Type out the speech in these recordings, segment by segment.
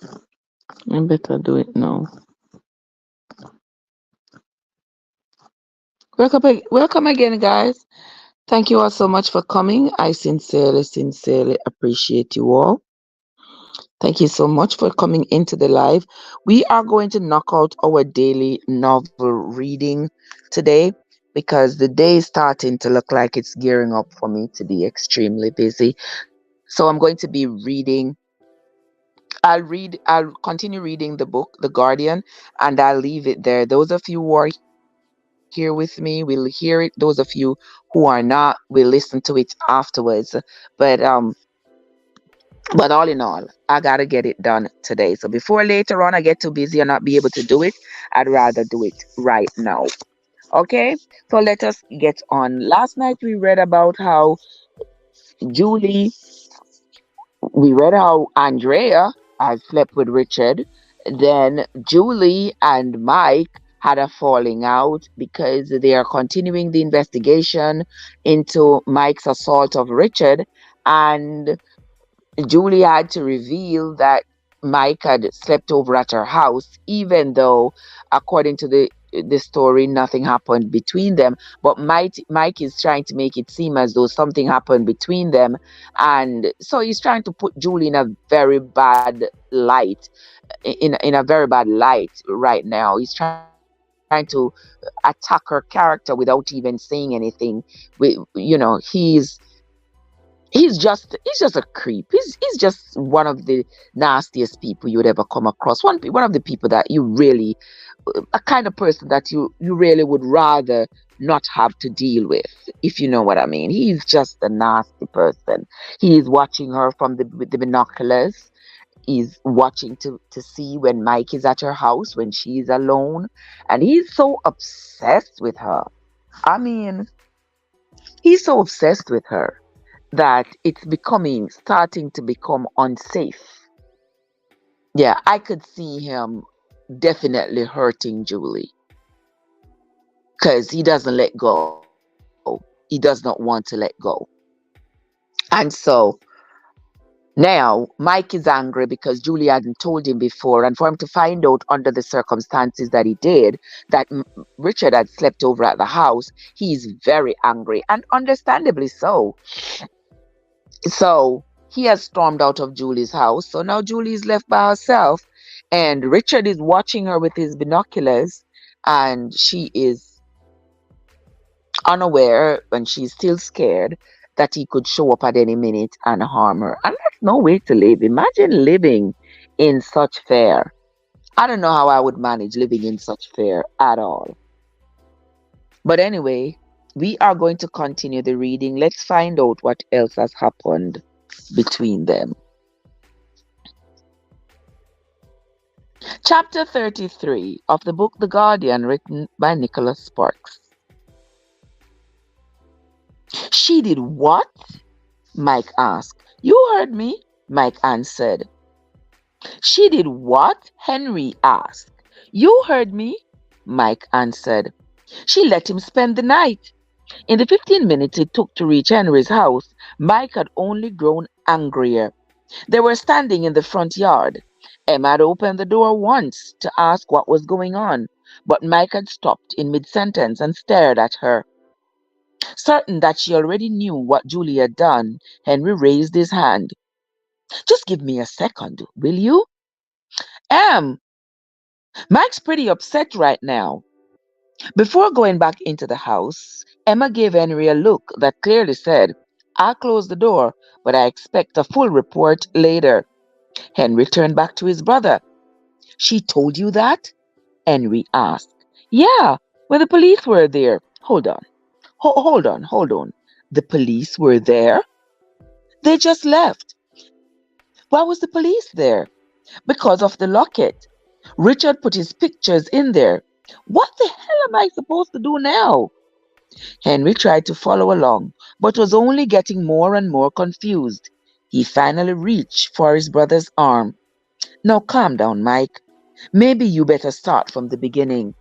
I better do it now. Welcome again, guys. Thank you all so much for coming. I sincerely appreciate you all. Thank you so much for coming into the live. We are going to knock out our daily novel reading today because the day is starting to look like it's gearing up for me to be extremely busy. So I'm going to be reading. I'll continue reading the book, The Guardian, and I'll leave it there. Those of you who are here with me will hear it. Those of you who are not will listen to it afterwards. But but all in all, I gotta get it done today. So before later on I get too busy and not be able to do it, I'd rather do it right now. Okay? So let us get on. Last night Julie we read how Andrea had slept with Richard. Then Julie and Mike had a falling out because they are continuing the investigation into Mike's assault of Richard. And Julie had to reveal that Mike had slept over at her house, even though, according to the story, nothing happened between them. But Mike is trying to make it seem as though something happened between them, and so he's trying to put Julie in a very bad light, in a very bad light right now. He's trying to attack her character without even saying anything. He's just a creep. He's just one of the nastiest people you would ever come across. One of the people that you really, a kind of person that you really would rather not have to deal with, if you know what I mean. He's just a nasty person. He's watching her from with the binoculars. He's watching to see when Mike is at her house when she's alone, and he's so obsessed with her. I mean, he's so obsessed with her that it's starting to become unsafe. Yeah, I could see him definitely hurting Julie because he doesn't let go. He does not want to let go. And so now Mike is angry because Julie hadn't told him before, and for him to find out under the circumstances that he did that Richard had slept over at the house, he's very angry, and understandably so. So he has stormed out of Julie's house. So now Julie is left by herself, and Richard is watching her with his binoculars, and she is unaware and she's still scared that he could show up at any minute and harm her. And that's no way to live. Imagine living in such fear. I don't know how I would manage living in such fear at all. But anyway, we are going to continue the reading. Let's find out what else has happened between them. Chapter 33 of the book The Guardian, written by Nicholas Sparks. She did what? Mike asked. You heard me, Mike answered. She did what? Henry asked. You heard me, Mike answered. She let him spend the night. In the 15 minutes it took to reach Henry's house, Mike had only grown angrier. They were standing in the front yard. Emma had opened the door once to ask what was going on, but Mike had stopped in mid-sentence and stared at her. Certain that she already knew what Julie had done, Henry raised his hand. Just give me a second, will you? Em, Mike's pretty upset right now. Before going back into the house, Emma gave Henry a look that clearly said, I'll close the door, but I expect a full report later. Henry turned back to his brother. She told you that? Henry asked. Yeah, when the police were there. Hold on. Hold on. The police were there? They just left. Why was the police there? Because of the locket. Richard put his pictures in there. What the hell am I supposed to do now? Henry tried to follow along, but was only getting more and more confused. He finally reached for his brother's arm. Now calm down, Mike. Maybe you better start from the beginning.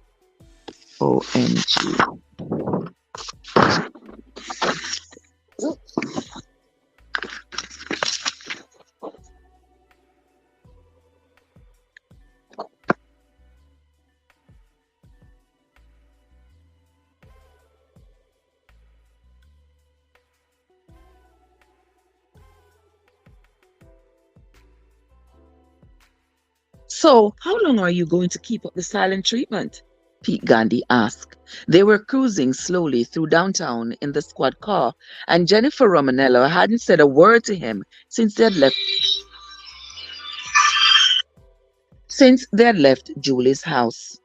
OMG. So, how long are you going to keep up the silent treatment? Pete Gandhi asked. They were cruising slowly through downtown in the squad car, and Jennifer Romanello hadn't said a word to him since they had left Julie's house.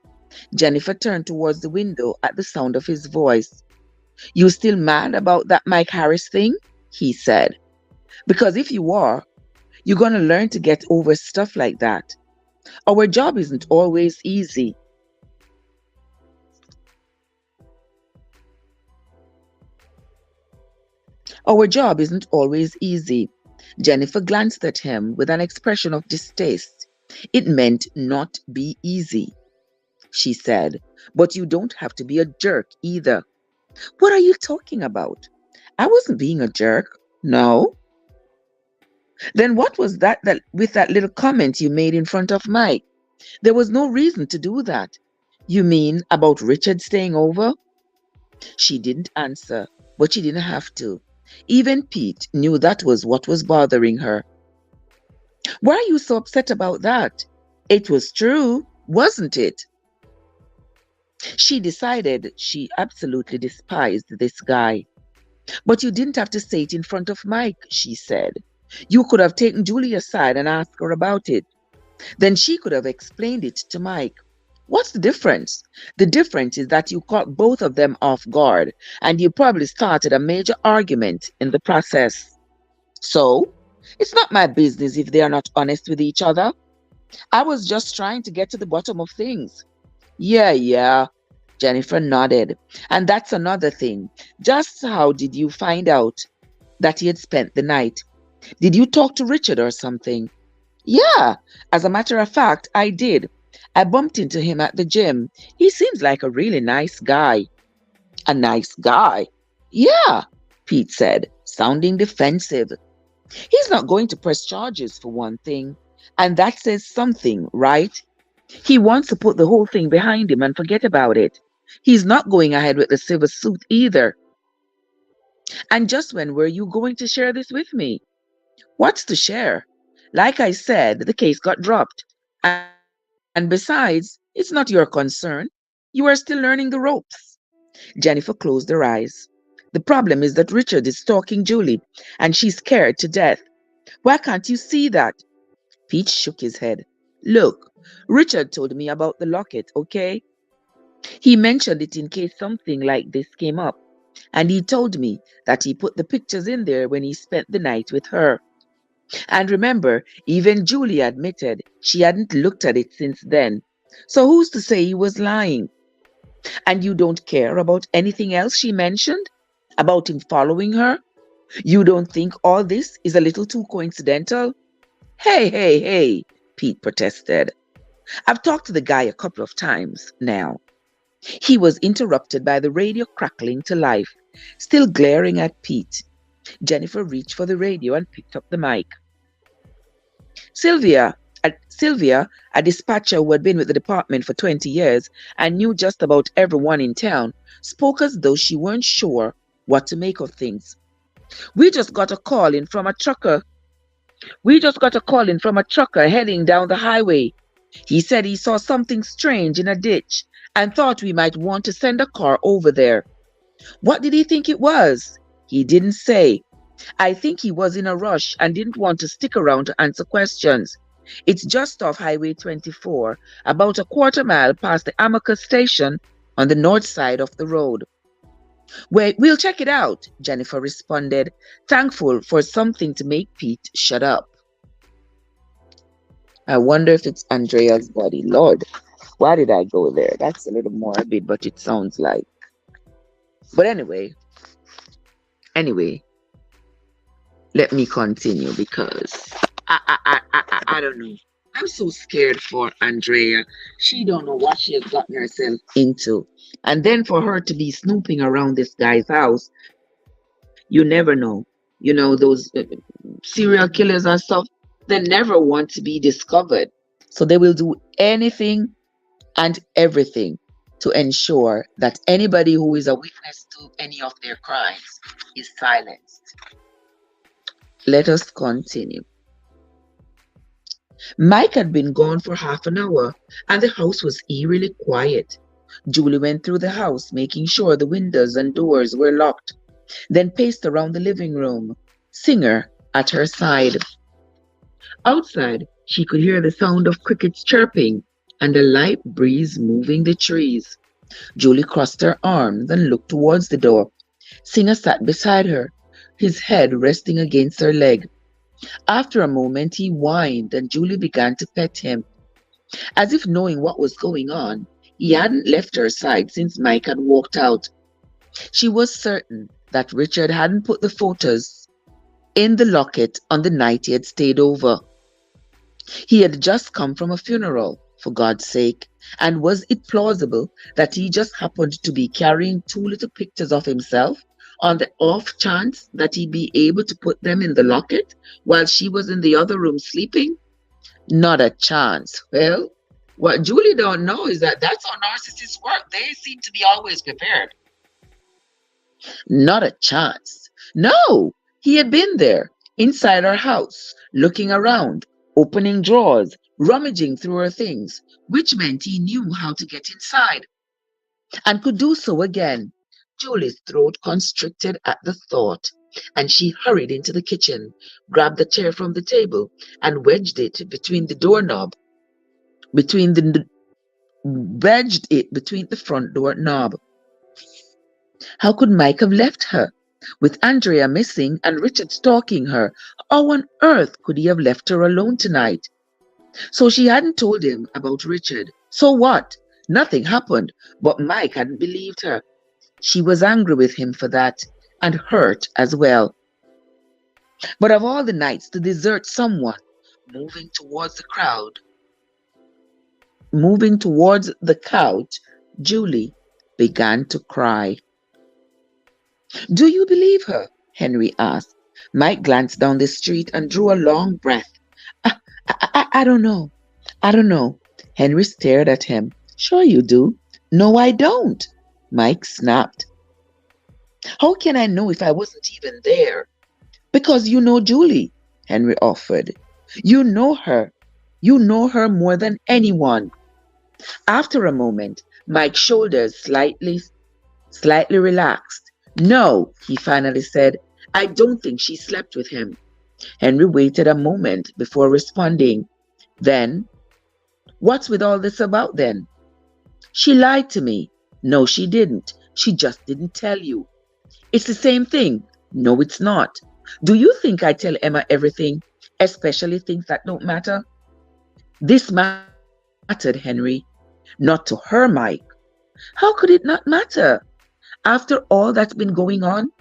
Jennifer turned towards the window at the sound of his voice. You still mad about that Mike Harris thing? He said. Because if you are, you're going to learn to get over stuff like that. Our job isn't always easy. Our job isn't always easy. Jennifer glanced at him with an expression of distaste. It meant not be easy, she said. But you don't have to be a jerk either. What are you talking about? I wasn't being a jerk. No. Then what was that with that little comment you made in front of Mike? There was no reason to do that. You mean about Richard staying over? She didn't answer, but she didn't have to. Even Pete knew that was what was bothering her. Why are you so upset about that? It was true, wasn't it? She decided she absolutely despised this guy. But you didn't have to say it in front of Mike, she said. You could have taken Julie aside and asked her about it. Then she could have explained it to Mike. What's the difference? The difference is that you caught both of them off guard, and you probably started a major argument in the process. So, it's not my business if they are not honest with each other. I was just trying to get to the bottom of things. Yeah, Jennifer nodded. And that's another thing. Just how did you find out that he had spent the night? Did you talk to Richard or something? Yeah, as a matter of fact, I did. I bumped into him at the gym. He seems like a really nice guy. A nice guy? Yeah, Pete said, sounding defensive. He's not going to press charges for one thing. And that says something, right? He wants to put the whole thing behind him and forget about it. He's not going ahead with the civil suit either. And just when were you going to share this with me? What's to share? Like I said, the case got dropped. And besides, it's not your concern. You are still learning the ropes. Jennifer closed her eyes. The problem is that Richard is stalking Julie, and she's scared to death. Why can't you see that? Pete shook his head. Look, Richard told me about the locket, okay? He mentioned it in case something like this came up. And he told me that he put the pictures in there when he spent the night with her. And remember, even Julie admitted she hadn't looked at it since then. So who's to say he was lying? And you don't care about anything else she mentioned? About him following her? You don't think all this is a little too coincidental? Hey, Pete protested. I've talked to the guy a couple of times now. He was interrupted by the radio crackling to life, still glaring at Pete. Jennifer reached for the radio and picked up the mic. Sylvia, a dispatcher who had been with the department for 20 years and knew just about everyone in town, spoke as though she weren't sure what to make of things. We just got a call in from a trucker heading down the highway. He said he saw something strange in a ditch and thought we might want to send a car over there. What did he think it was? He didn't say. I think he was in a rush and didn't want to stick around to answer questions. It's just off Highway 24, about a quarter mile past the Amicus station on the north side of the road. We'll check it out, Jennifer responded, thankful for something to make Pete shut up. I wonder if it's Andrea's body. Lord, why did I go there? That's a little morbid, but it sounds like. But anyway, let me continue because I don't know. I'm so scared for Andrea. She don't know what she has gotten herself into. And then for her to be snooping around this guy's house, you never know. You know, those serial killers and stuff, they never want to be discovered. So they will do anything and everything to ensure that anybody who is a witness to any of their crimes is silenced. Let us continue. Mike had been gone for half an hour, and the house was eerily quiet. Julie went through the house, making sure the windows and doors were locked, then paced around the living room, Singer at her side. Outside, she could hear the sound of crickets chirping and a light breeze moving the trees. Julie crossed her arms and looked towards the door. Singer sat beside her, his head resting against her leg. After a moment, he whined and Julie began to pet him. As if knowing what was going on, he hadn't left her side since Mike had walked out. She was certain that Richard hadn't put the photos in the locket on the night he had stayed over. He had just come from a funeral, for God's sake, and was it plausible that he just happened to be carrying two little pictures of himself on the off chance that he'd be able to put them in the locket while she was in the other room sleeping? Not a chance. Well, what Julie don't know is that that's how narcissists work. They seem to be always prepared. Not a chance. No, he had been there, inside her house, looking around, opening drawers, rummaging through her things, which meant he knew how to get inside, and could do so again. Julie's throat constricted at the thought, and she hurried into the kitchen, grabbed a chair from the table, and between the wedged it between the front door knob. How could Mike have left her? With Andrea missing and Richard stalking her, how on earth could he have left her alone tonight? So she hadn't told him about Richard. So what? Nothing happened, but Mike hadn't believed her. She was angry with him for that, and hurt as well. But of all the nights to desert someone, moving towards the crowd, moving towards the couch, Julie began to cry. Do you believe her? Henry asked. Mike glanced down the street and drew a long breath. I don't know. I don't know. Henry stared at him. Sure you do. No, I don't. Mike snapped. How can I know if I wasn't even there? Because you know Julie, Henry offered. You know her. You know her more than anyone. After a moment, Mike's shoulders slightly relaxed. No, he finally said. I don't think she slept with him. Henry waited a moment before responding. Then, what's with all this about then? She lied to me. No, she didn't. She just didn't tell you. It's the same thing. No, it's not. Do you think I tell Emma everything, especially things that don't matter? This mattered, Henry. Not to her, Mike. How could it not matter? After all that's been going on?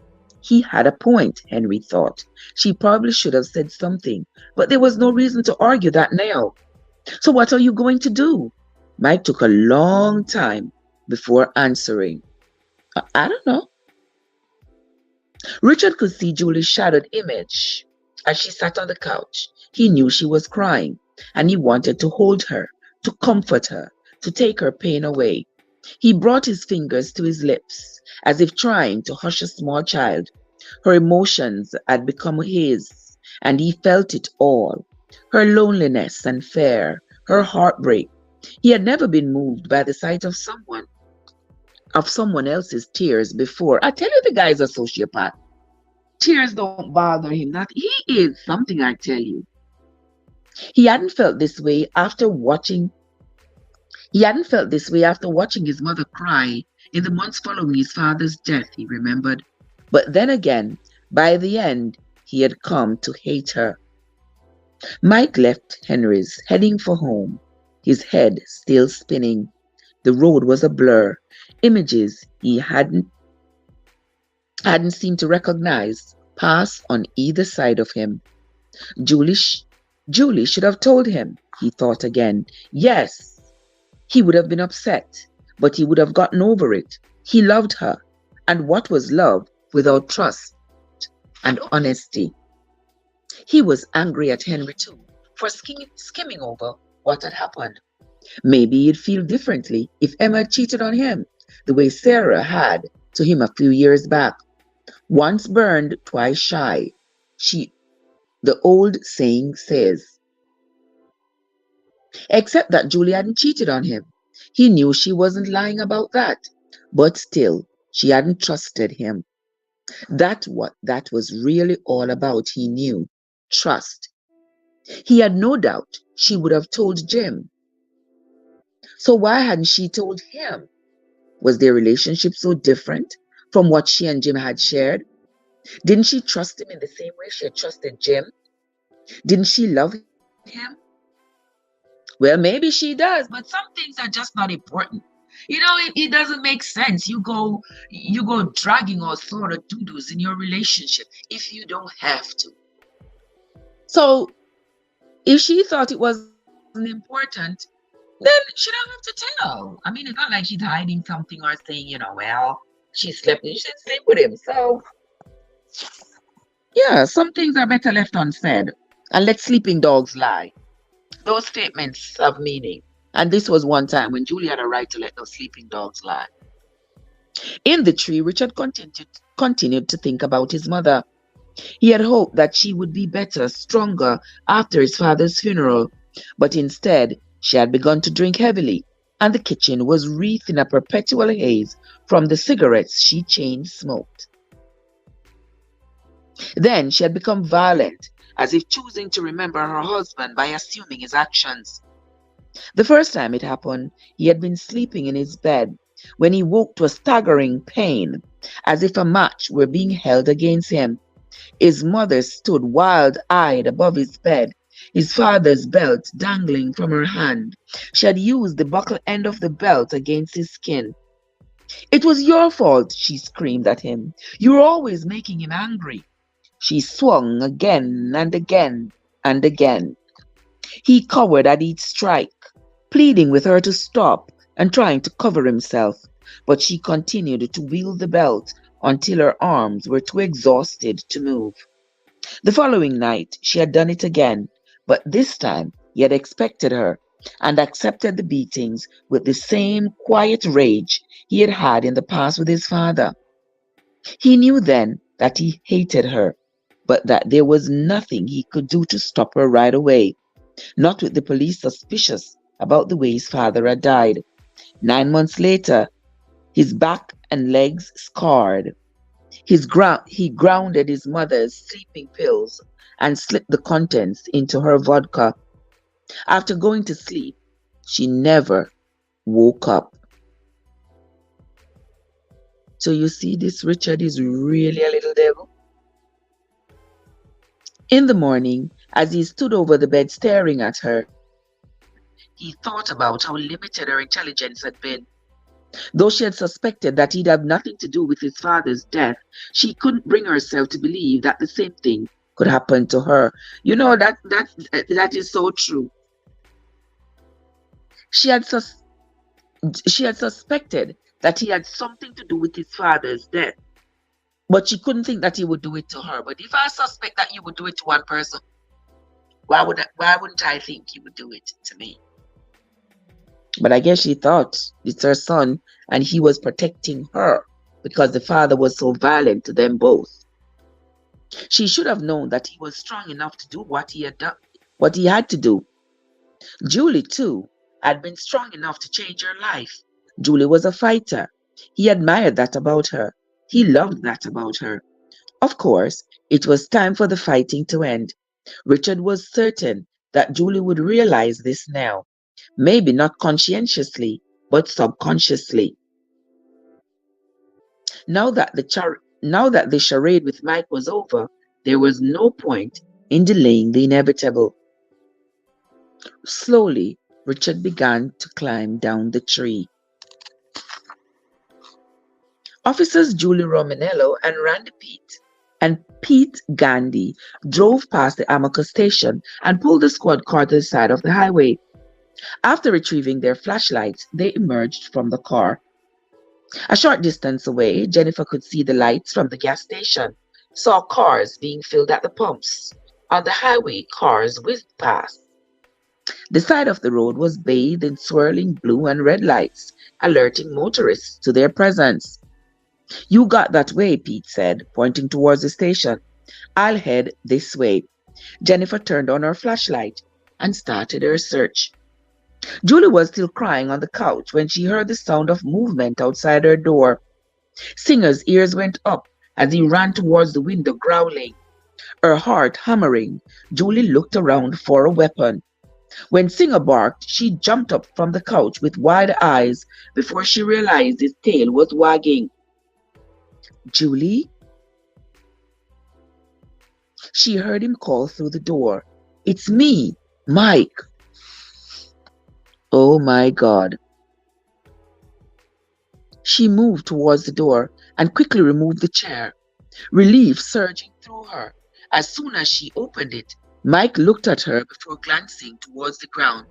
He had a point, Henry thought. She probably should have said something, but there was no reason to argue that now. So what are you going to do? Mike took a long time before answering. I don't know. Richard could see Julie's shadowed image as she sat on the couch. He knew she was crying, and he wanted to hold her, to comfort her, to take her pain away. He brought his fingers to his lips, as if trying to hush a small child. Her emotions had become his, and he felt it all. Her loneliness and fear, her heartbreak. He had never been moved by the sight of someone else's tears before. I tell you, the guy's a sociopath. Tears don't bother him. That he is something, I tell you. He hadn't felt this way after watching his mother cry in the months following his father's death, he remembered. But then again, by the end, he had come to hate her. Mike left Henry's, heading for home, his head still spinning. The road was a blur. Images he hadn't seemed to recognize passed on either side of him. Julie should have told him, he thought again. Yes, he would have been upset, but he would have gotten over it. He loved her, and what was love without trust and honesty? He was angry at Henry too for skimming over what had happened. Maybe he'd feel differently if Emma had cheated on him, the way Sarah had to him a few years back. Once burned, twice shy. The old saying says. except that Julie hadn't cheated on him. He knew she wasn't lying about that, but still, she hadn't trusted him. That's what that was really all about, he knew. Trust. He had no doubt she would have told Jim. So why hadn't she told him? Was their relationship so different from what she and Jim had shared? Didn't she trust him in the same way she had trusted Jim? Didn't she love him? Well, maybe she does, but some things are just not important. It doesn't make sense. You go dragging all sort of doo-doos in your relationship if you don't have to. So if she thought it wasn't important, then she don't have to tell. I mean, it's not like she's hiding something or saying, well, she slept, she didn't sleep with him. So yeah, some things are better left unsaid. And let sleeping dogs lie. Those statements have meaning. And this was one time when Julie had a right to let those sleeping dogs lie. In the tree, Richard continued to think about his mother. He had hoped that she would be better, stronger after his father's funeral, but instead she had begun to drink heavily, and the kitchen was wreathed in a perpetual haze from the cigarettes she chain smoked. Then she had become violent, as if choosing to remember her husband by assuming his actions. The first time it happened, he had been sleeping in his bed when he woke to a staggering pain, as if a match were being held against him. His mother stood wild-eyed above his bed, his father's belt dangling from her hand. She had used the buckle end of the belt against his skin. "It was your fault," she screamed at him. "You were always making him angry." She swung again and again and again. He cowered at each strike, pleading with her to stop and trying to cover himself, but she continued to wield the belt until her arms were too exhausted to move. The following night she had done it again, but this time he had expected her and accepted the beatings with the same quiet rage he had had in the past with his father. He knew then that he hated her, but that there was nothing he could do to stop her right away, not with the police suspicious about the way his father had died. 9 months later, his back and legs scarred. He grounded his mother's sleeping pills and slipped the contents into her vodka. After going to sleep, she never woke up. So you see, this Richard is really a little devil. In the morning, as he stood over the bed staring at her, he thought about how limited her intelligence had been. Though she had suspected that he'd have nothing to do with his father's death, she couldn't bring herself to believe that the same thing could happen to her. That is so true. She had suspected that he had something to do with his father's death, but she couldn't think that he would do it to her. But if I suspect that you would do it to one person, why wouldn't I think you would do it to me? But I guess she thought it's her son and he was protecting her because the father was so violent to them both. She should have known that he was strong enough to do what he had to do. Julie, too, had been strong enough to change her life. Julie was a fighter. He admired that about her. He loved that about her. Of course, it was time for the fighting to end. Richard was certain that Julie would realize this now. Maybe not conscientiously, but subconsciously. Now that the charade with Mike was over, there was no point in delaying the inevitable. Slowly, Richard began to climb down the tree. Officers Julie Romanello and Randy Pete Gandhi drove past the Amoco station and pulled the squad car to the side of the highway. After retrieving their flashlights, they emerged from the car. A short distance away, Jennifer could see the lights from the gas station, saw cars being filled at the pumps. On the highway, cars whizzed past. The side of the road was bathed in swirling blue and red lights, alerting motorists to their presence. "You got that way," Pete said, pointing towards the station. "I'll head this way." Jennifer turned on her flashlight and started her search. Julie was still crying on the couch when she heard the sound of movement outside her door. Singer's ears went up as he ran towards the window, growling. Her heart hammering, Julie looked around for a weapon. When Singer barked, she jumped up from the couch with wide eyes before she realized his tail was wagging. Julie? She heard him call through the door. It's me, Mike. Oh my God. She moved towards the door and quickly removed the chair, relief surging through her. As soon as she opened it, Mike looked at her before glancing towards the ground.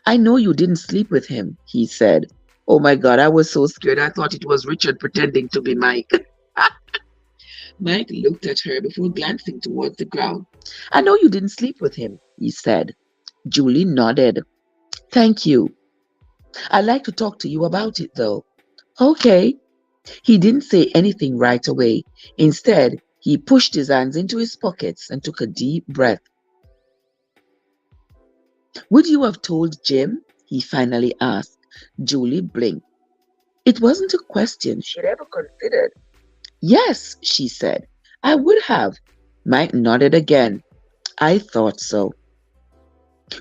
I know you didn't sleep with him, he said. Oh my God, I was so scared. I thought it was Richard pretending to be Mike. Mike looked at her before glancing towards the ground. I know you didn't sleep with him, he said. Julie nodded. Thank you. I'd like to talk to you about it, though. Okay. He didn't say anything right away. Instead, he pushed his hands into his pockets and took a deep breath. Would you have told Jim? He finally asked. Julie blinked. It wasn't a question she'd ever considered. Yes, she said. I would have. Mike nodded again. I thought so.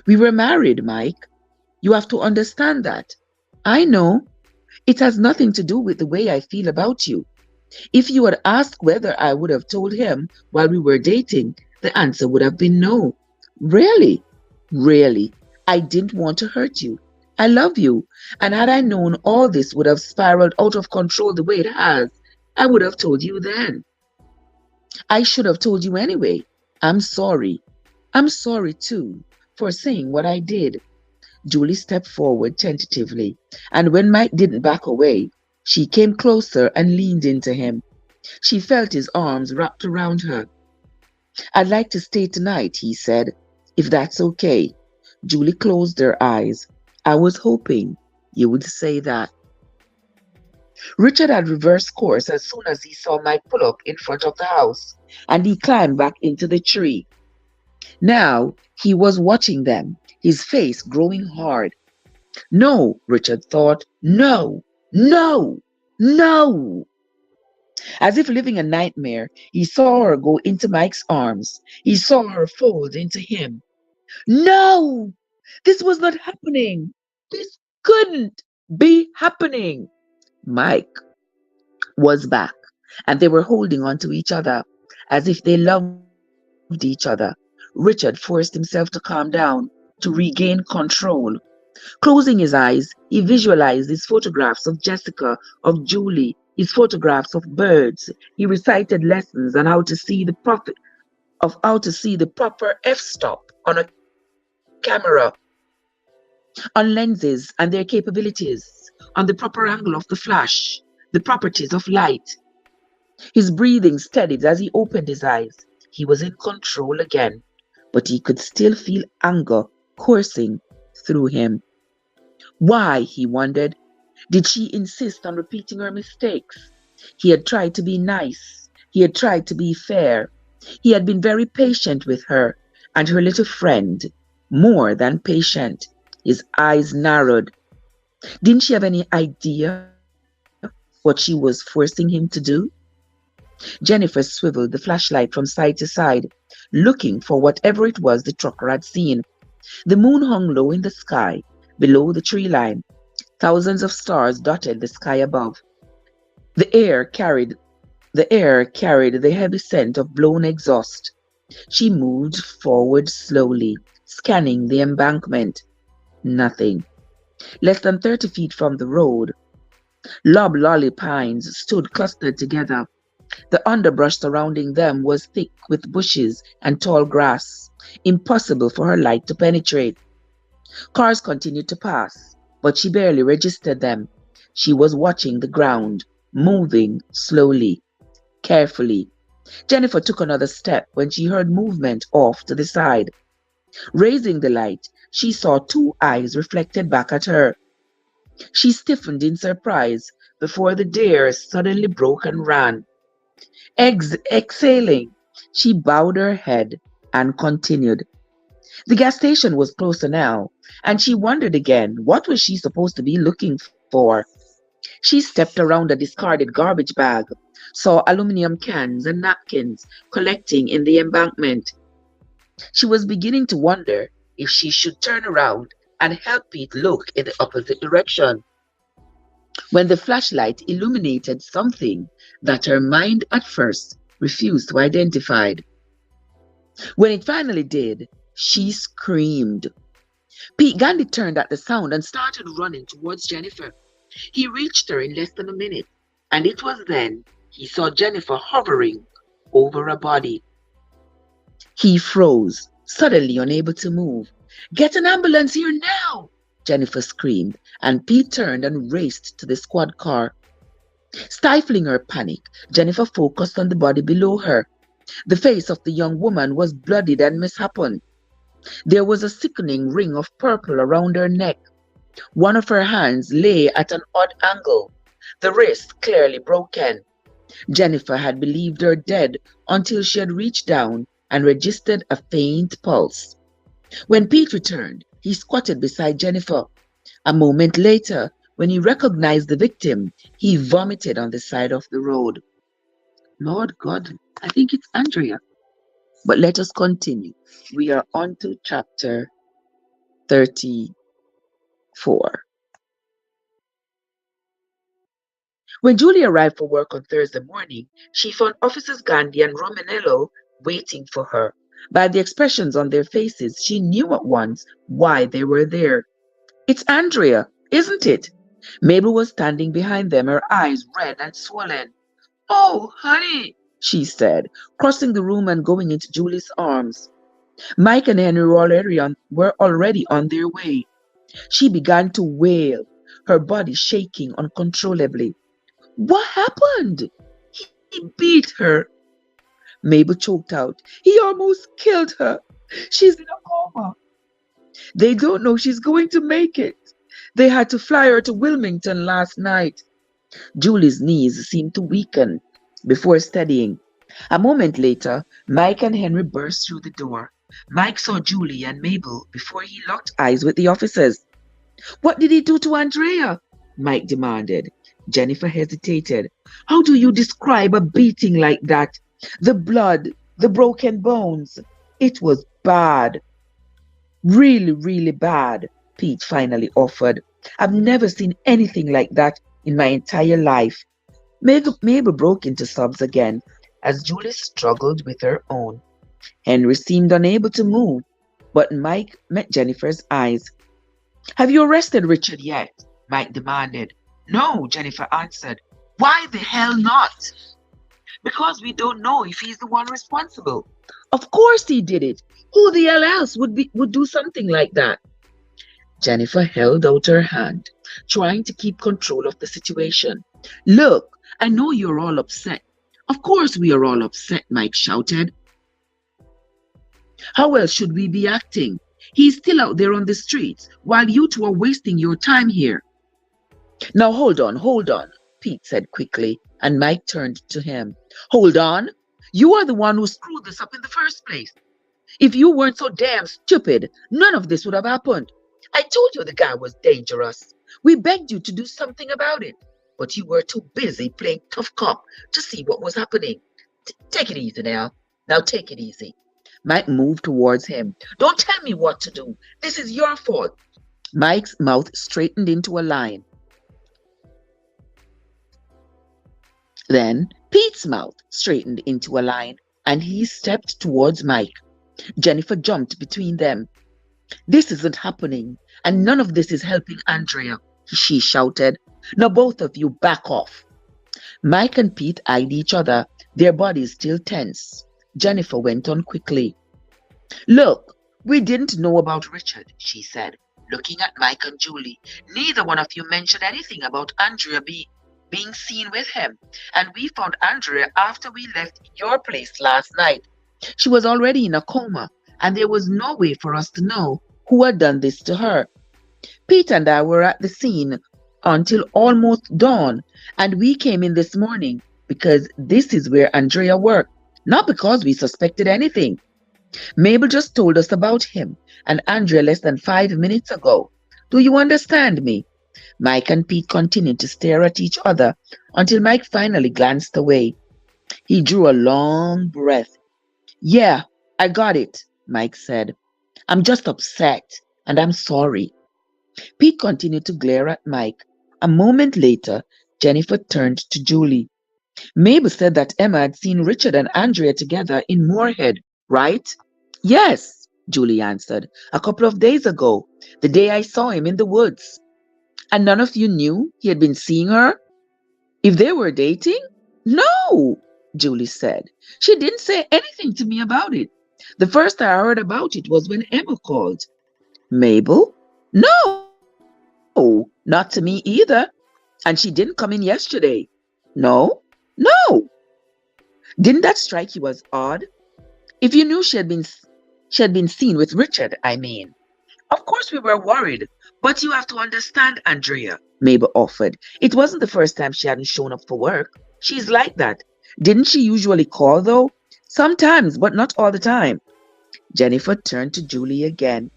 We were married, Mike. You have to understand that. I know. It has nothing to do with the way I feel about you. If you had asked whether I would have told him while we were dating, the answer would have been no. Really? Really? I didn't want to hurt you. I love you. And had I known all this would have spiraled out of control the way it has, I would have told you then. I should have told you anyway. I'm sorry. I'm sorry, too, for saying what I did. Julie stepped forward tentatively, and when Mike didn't back away, she came closer and leaned into him. She felt his arms wrapped around her. I'd like to stay tonight, he said, if that's okay. Julie closed her eyes. I was hoping you would say that. Richard had reversed course as soon as he saw Mike pull up in front of the house, and he climbed back into the tree. Now he was watching them, his face growing hard. No, Richard thought. No, no, no. As if living a nightmare, he saw her go into Mike's arms. He saw her fold into him. No, this was not happening. This couldn't be happening. Mike was back, and they were holding on to each other as if they loved each other. Richard forced himself to calm down, to regain control. Closing his eyes, he visualized his photographs of Jessica, of Julie, his photographs of birds. He recited lessons on how to see the proper f-stop on a camera, on lenses and their capabilities, on the proper angle of the flash, the properties of light. His breathing steadied as he opened his eyes. He was in control again, but he could still feel anger coursing through him. Why, he wondered, did she insist on repeating her mistakes? He had tried to be nice. He had tried to be fair. He had been very patient with her and her little friend, more than patient. His eyes narrowed. Didn't she have any idea what she was forcing him to do? Jennifer swiveled the flashlight from side to side, looking for whatever it was the trucker had seen. The moon hung low in the sky, below the tree line. Thousands of stars dotted the sky above. The air carried the heavy scent of blown exhaust. She moved forward slowly, scanning the embankment. Nothing. Less than 30 feet from the road, loblolly pines stood clustered together. The underbrush surrounding them was thick with bushes and tall grass, impossible for her light to penetrate. Cars continued to pass, but she barely registered them. She was watching the ground, moving slowly, carefully. Jennifer took another step when she heard movement off to the side. Raising the light, she saw two eyes reflected back at her. She stiffened in surprise before the deer suddenly broke and ran. Exhaling, she bowed her head and continued. The gas station was closer now, and she wondered again, what was she supposed to be looking for? She stepped around a discarded garbage bag, saw aluminum cans and napkins collecting in the embankment. She was beginning to wonder if she should turn around and help Pete look in the opposite direction, when the flashlight illuminated something that her mind at first refused to identify. When it finally did, she screamed. Pete Gandhi turned at the sound and started running towards Jennifer. He reached her in less than a minute, and it was then he saw Jennifer hovering over a body. He froze, suddenly unable to move. "Get an ambulance here now!" Jennifer screamed, and Pete turned and raced to the squad car. Stifling her panic, Jennifer focused on the body below her. The face of the young woman was bloodied and misshapen. There was a sickening ring of purple around her neck. One of her hands lay at an odd angle, the wrist clearly broken. Jennifer had believed her dead until she had reached down and registered a faint pulse. When Pete returned, he squatted beside Jennifer. A moment later, when he recognized the victim, he vomited on the side of the road. Lord God, I think it's Andrea. But let us continue. We are on to chapter 34. When Julie arrived for work on Thursday morning, she found Officers Gandhi and Romanello waiting for her. By the expressions on their faces, she knew at once why they were there. "It's Andrea, isn't it?" Mabel was standing behind them, her eyes red and swollen. "Oh, honey," she said, crossing the room and going into Julie's arms. Mike and Henry were already on their way. She began to wail, her body shaking uncontrollably. "What happened?" "He beat her," Mabel choked out. "He almost killed her. She's in a coma. They don't know she's going to make it. They had to fly her to Wilmington last night." Julie's knees seemed to weaken before steadying. A moment later, Mike and Henry burst through the door. Mike saw Julie and Mabel before he locked eyes with the officers. "What did he do to Andrea?" Mike demanded. Jennifer hesitated. "How do you describe a beating like that? The blood, the broken bones. It was bad." "Really, really bad," Pete finally offered. "I've never seen anything like that in my entire life." Mabel broke into sobs again as Julie struggled with her own. Henry seemed unable to move, but Mike met Jennifer's eyes. "Have you arrested Richard yet?" Mike demanded. "No," Jennifer answered. "Why the hell not?" "Because we don't know if he's the one responsible." "Of course he did it. Who the hell else would do something like that?" Jennifer held out her hand, trying to keep control of the situation. "Look, I know you're all upset." "Of course we are all upset," Mike shouted. "How else should we be acting? He's still out there on the streets while you two are wasting your time here." "Now hold on, Pete said quickly, and Mike turned to him. "Hold on? You are the one who screwed this up in the first place. If you weren't so damn stupid, none of this would have happened. I told you the guy was dangerous. We begged you to do something about it, but you were too busy playing tough cop to see what was happening. Take it easy now. Now take it easy." Mike moved towards him. "Don't tell me what to do. This is your fault." Mike's mouth straightened into a line. Then Pete's mouth straightened into a line, and he stepped towards Mike. Jennifer jumped between them. "This isn't happening, and none of this is helping Andrea," she shouted. "Now both of you back off." Mike and Pete eyed each other, their bodies still tense. Jennifer went on quickly. "Look, we didn't know about Richard," she said, looking at Mike and Julie. "Neither one of you mentioned anything about Andrea being seen with him, and we found Andrea after we left your place last night. She was already in a coma, and there was no way for us to know who had done this to her. Pete and I were at the scene until almost dawn, and we came in this morning because this is where Andrea worked, not because we suspected anything." Mabel just told us about him and Andrea less than 5 minutes ago. Do you understand me? Mike and Pete continued to stare at each other until Mike finally glanced away. He drew a long breath. Yeah, I got it, Mike said. I'm just upset and I'm sorry. Pete continued to glare at Mike. A moment later, Jennifer turned to Julie. Mabel said that Emma had seen Richard and Andrea together in Moorhead, right? Yes, Julie answered. A couple of days ago, the day I saw him in the woods. And none of you knew he had been seeing her? If they were dating? No, Julie said. She didn't say anything to me about it. The first I heard about it was when Emma called. Mabel? No, not to me either. And she didn't come in yesterday. No, no. Didn't that strike you as odd? If you knew she had been seen with Richard, I mean. Of course we were worried, but you have to understand, Andrea, Mabel offered. It wasn't the first time she hadn't shown up for work. She's like that. Didn't she usually call, though? Sometimes, but not all the time. Jennifer turned to Julie again.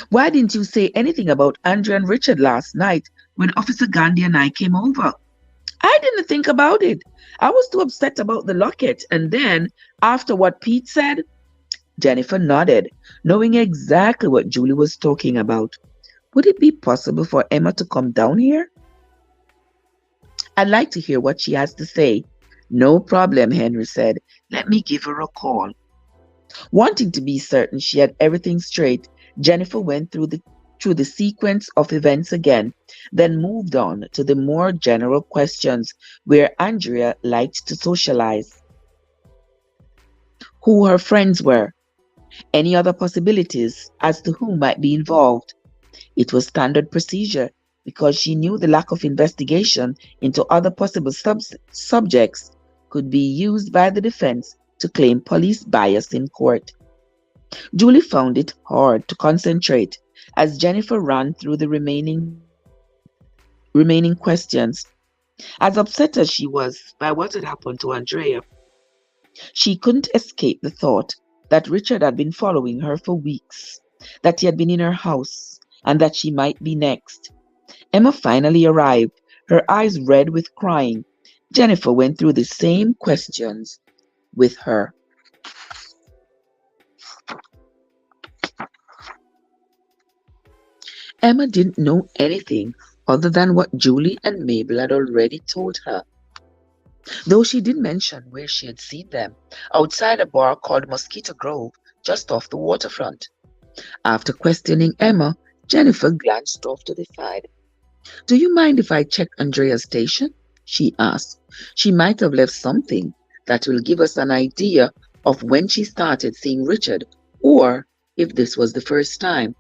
Why didn't you say anything about Andrea and Richard last night when Officer Gandhi and I came over? I didn't think about it. I was too upset about the locket, and then, after what Pete said, Jennifer nodded, knowing exactly what Julie was talking about. Would it be possible for Emma to come down here? I'd like to hear what she has to say. No problem, Henry said. Let me give her a call. Wanting to be certain she had everything straight, Jennifer went through the sequence of events again, then moved on to the more general questions where Andrea liked to socialize. Who her friends were, any other possibilities as to who might be involved. It was standard procedure because she knew the lack of investigation into other possible subjects could be used by the defense to claim police bias in court. Julie found it hard to concentrate as Jennifer ran through the remaining questions. As upset as she was by what had happened to Andrea, she couldn't escape the thought that Richard had been following her for weeks, that he had been in her house, and that she might be next. Emma finally arrived, her eyes red with crying. Jennifer went through the same questions with her. Emma didn't know anything other than what Julie and Mabel had already told her, though she did mention where she had seen them, outside a bar called Mosquito Grove, just off the waterfront. After questioning Emma, Jennifer glanced off to the side. Do you mind if I check Andrea's station? She asked. She might have left something that will give us an idea of when she started seeing Richard, or if this was the first time.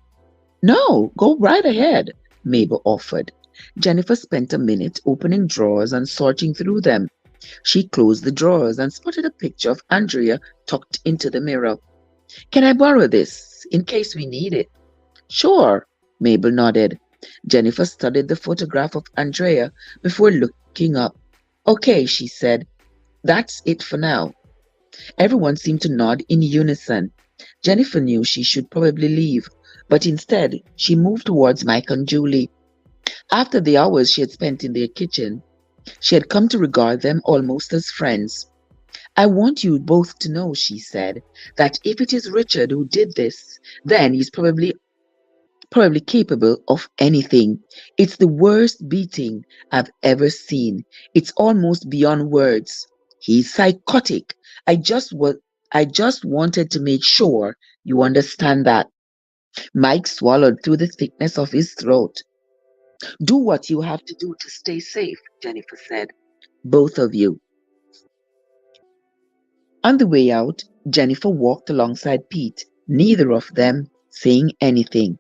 No, go right ahead, Mabel offered. Jennifer spent a minute opening drawers and sorting through them. She closed the drawers and spotted a picture of Andrea tucked into the mirror. Can I borrow this in case we need it? Sure, Mabel nodded. Jennifer studied the photograph of Andrea before looking up. Okay, she said. That's it for now. Everyone seemed to nod in unison. Jennifer knew she should probably leave, but instead she moved towards Mike and Julie. After the hours she had spent in their kitchen, she had come to regard them almost as friends. I want you both to know, she said, that if it is Richard who did this, then he's probably capable of anything. It's the worst beating I've ever seen. It's almost beyond words. He's psychotic. I just wanted to make sure you understand that. Mike swallowed through the thickness of his throat. Do what you have to do to stay safe, Jennifer said. Both of you. On the way out, Jennifer walked alongside Pete, neither of them saying anything.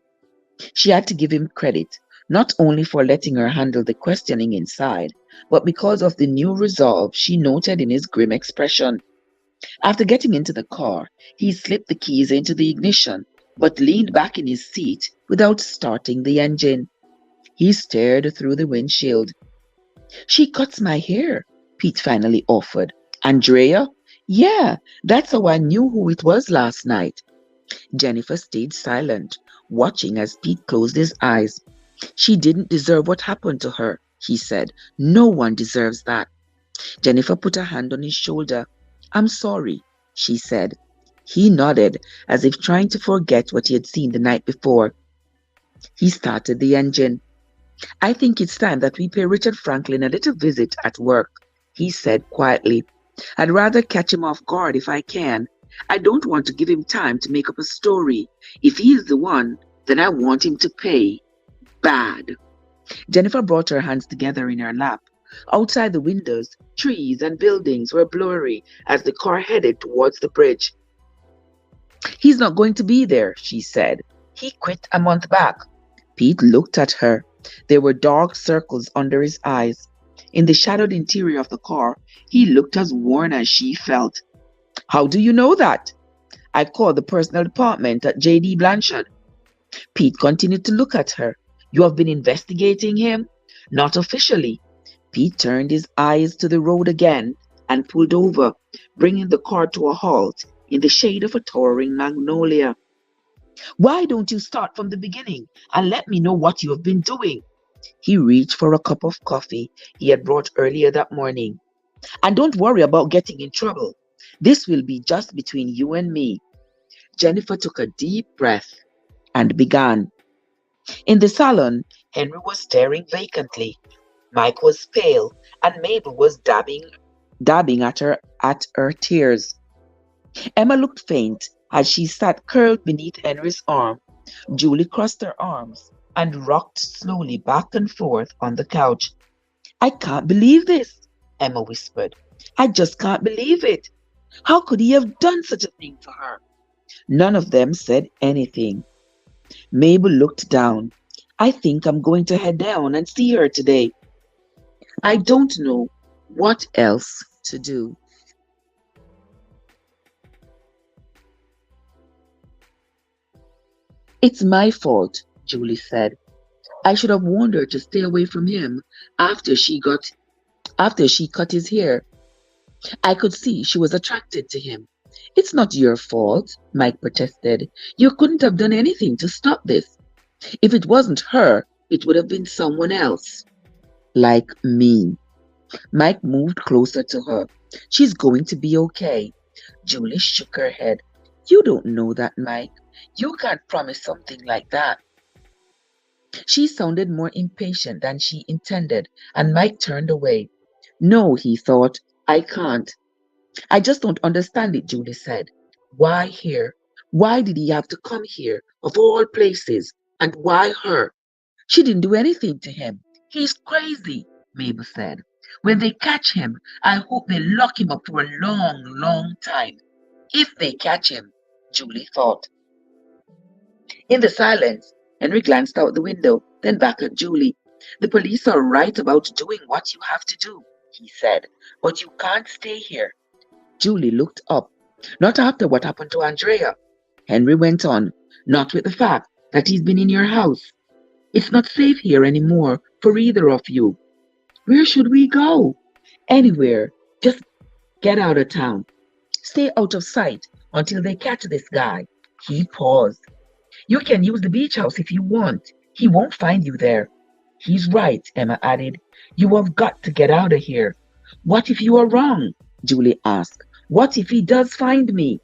She had to give him credit, not only for letting her handle the questioning inside, but because of the new resolve she noted in his grim expression. After getting into the car, he slipped the keys into the ignition, but leaned back in his seat without starting the engine. He stared through the windshield. She cuts my hair, Pete finally offered. Andrea, Yeah, that's how I knew who it was last night. Jennifer stayed silent, watching as Pete closed his eyes. She didn't deserve what happened to her, he said. No one deserves that. Jennifer put a hand on his shoulder. I'm sorry, she said. He nodded, as if trying to forget what he had seen the night before. He started the engine. I think it's time that we pay Richard Franklin a little visit at work, he said quietly. I'd rather catch him off guard if I can. I don't want to give him time to make up a story. If he is the one, then I want him to pay. Bad. Jennifer brought her hands together in her lap. Outside the windows, trees and buildings were blurry as the car headed towards the bridge. He's not going to be there, she said. He quit a month back. Pete looked at her. There were dark circles under his eyes. In the shadowed interior of the car, he looked as worn as she felt. How do you know that? I called the personnel department at J.D. Blanchard. Pete continued to look at her. You have been investigating him? Not officially. Pete turned his eyes to the road again and pulled over, bringing the car to a halt in the shade of a towering magnolia. Why don't you start from the beginning and let me know what you have been doing? He reached for a cup of coffee he had brought earlier that morning. And don't worry about getting in trouble. This will be just between you and me. Jennifer took a deep breath and began. In the salon, Henry was staring vacantly. Mike was pale, and Mabel was dabbing at her tears. Emma looked faint as she sat curled beneath Henry's arm. Julie crossed her arms and rocked slowly back and forth on the couch. I can't believe this, Emma whispered. I just can't believe it. How could he have done such a thing to her? None of them said anything. Mabel looked down. I think I'm going to head down and see her today. I don't know what else to do. It's my fault, Julie said. I should have warned her to stay away from him after she cut his hair. I could see she was attracted to him. It's not your fault, Mike protested. You couldn't have done anything to stop this. If it wasn't her, it would have been someone else. Like me. Mike moved closer to her. She's going to be okay. Julie shook her head. You don't know that, Mike. You can't promise something like that. She sounded more impatient than she intended, and Mike turned away. No, he thought, I can't. I just don't understand it, Julie said. Why here? Why did he have to come here, of all places? And why her? She didn't do anything to him. He's crazy, Mabel said. When they catch him, I hope they lock him up for a long, long time. If they catch him, Julie thought. In the silence, Henry glanced out the window, then back at Julie. The police are right about doing what you have to do, he said, but you can't stay here. Julie looked up. Not after what happened to Andrea. Henry went on, not with the fact that he's been in your house. It's not safe here anymore for either of you. Where should we go? Anywhere. Just get out of town. Stay out of sight until they catch this guy. He paused. You can use the beach house if you want. He won't find you there. He's right, Emma added. You have got to get out of here. What if you are wrong? Julie asked. What if he does find me?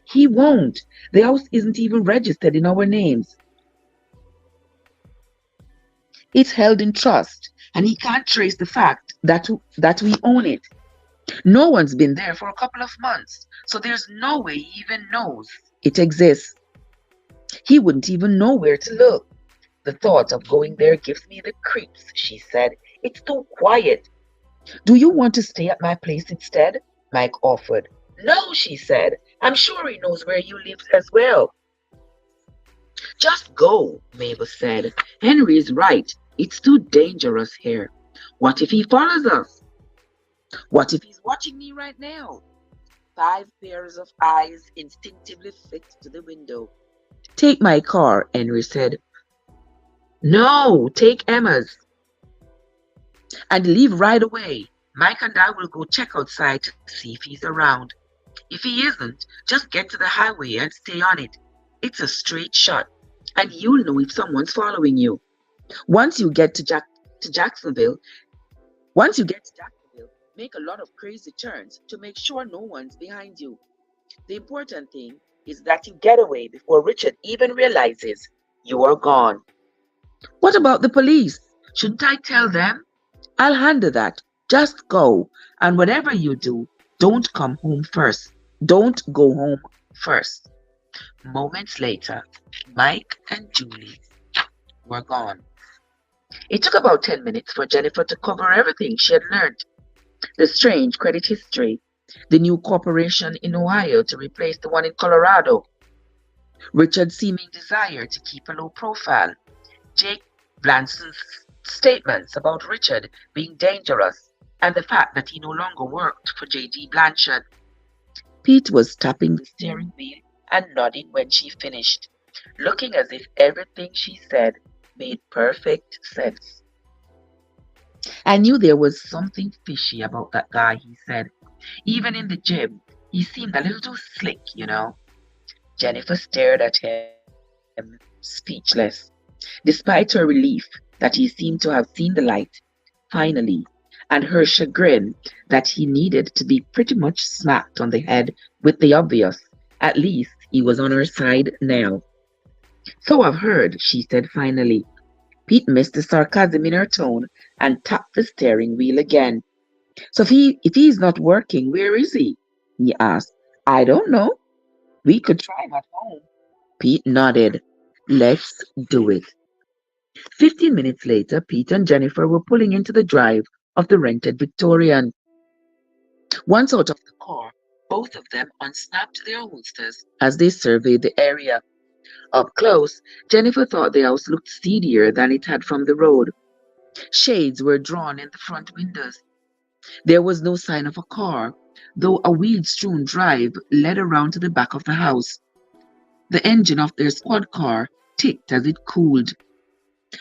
He won't. The house isn't even registered in our names. It's held in trust, and he can't trace the fact that we own it. No one's been there for a couple of months, so there's no way he even knows it exists. He wouldn't even know where to look. The thought of going there gives me the creeps, she said. It's too quiet. Do you want to stay at my place instead? Mike offered. No, she said. I'm sure he knows where you live as well. Just go, Mabel said. Henry is right. It's too dangerous here. What if he follows us? What if he's watching me right now? 5 pairs of eyes instinctively flicked to the window. Take my car, Henry said. No, take Emma's. And leave right away. Mike and I will go check outside to see if he's around. If he isn't, just get to the highway and stay on it. It's a straight shot, and you'll know if someone's following you. Once you get to Jacksonville, Once you get to Jacksonville, make a lot of crazy turns to make sure no one's behind you. The important thing is that you get away before Richard even realizes you are gone. What about the police? Shouldn't I tell them? I'll handle that. Just go. And whatever you do, don't come home first. Don't go home first. Moments later, Mike and Julie were gone. It took about 10 minutes for Jennifer to cover everything she had learned: the strange credit history, the new corporation in Ohio to replace the one in Colorado, Richard's seeming desire to keep a low profile, Jake Blanson's statements about Richard being dangerous, and the fact that he no longer worked for J.D. Blanchard. Pete was tapping the steering wheel and nodding when she finished, looking as if everything she said made perfect sense. I knew there was something fishy about that guy, he said. Even in the gym, he seemed a little too slick, you know. Jennifer stared at him, speechless, despite her relief that he seemed to have seen the light, finally, and her chagrin that he needed to be pretty much smacked on the head with the obvious. At least he was on her side now. So I've heard, she said finally. Pete missed the sarcasm in her tone and tapped the steering wheel again. So if he's not working, where is he? He asked. I don't know. We could try him at home. Pete nodded. Let's do it. 15 minutes later, Pete and Jennifer were pulling into the drive of the rented Victorian. Once out of the car, both of them unsnapped their holsters as they surveyed the area. Up close, Jennifer thought the house looked seedier than it had from the road. Shades were drawn in the front windows. There was no sign of a car, though a weed-strewn drive led around to the back of the house. The engine of their squad car ticked as it cooled.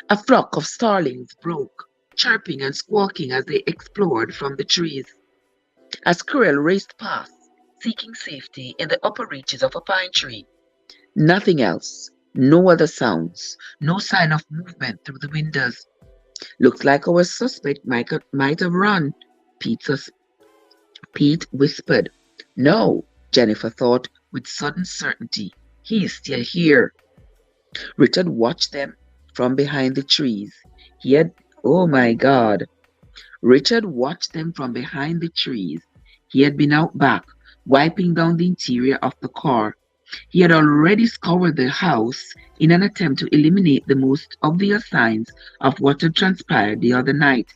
A flock of starlings broke, chirping and squawking as they explored from the trees. A squirrel raced past, seeking safety in the upper reaches of a pine tree. Nothing else. No other sounds. No sign of movement through the windows. Looks like our suspect might have run, Pete whispered. No, Jennifer thought with sudden certainty. He is still here. Richard watched them from behind the trees. Oh my God. Richard watched them from behind the trees. He had been out back, wiping down the interior of the car. He had already scoured the house in an attempt to eliminate the most obvious signs of what had transpired the other night.